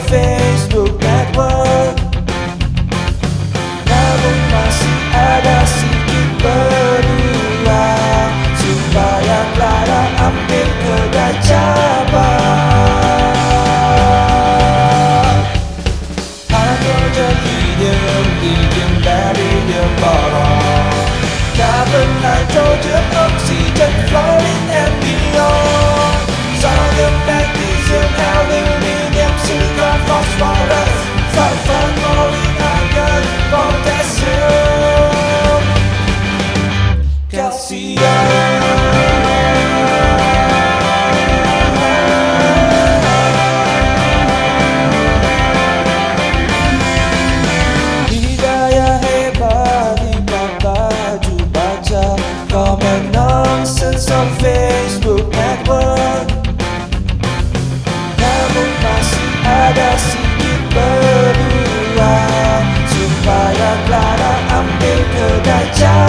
Facebook network. Namun masih ada sedikit peluang supaya Clara ambil kedai cabang. Hidrogen, lium, barium, oron, carbon, nitrogen, oxygen, fluorine and beyond. Sodium, magnesium, aluminium, silicon, phosphorus, sulphur, chlorine, argon, potassium, calcium. Idayah hebat di baju baca komen nonsense on Facebook network. Namun masih ada sedikit peluang supaya Clara ambil kedai cabang.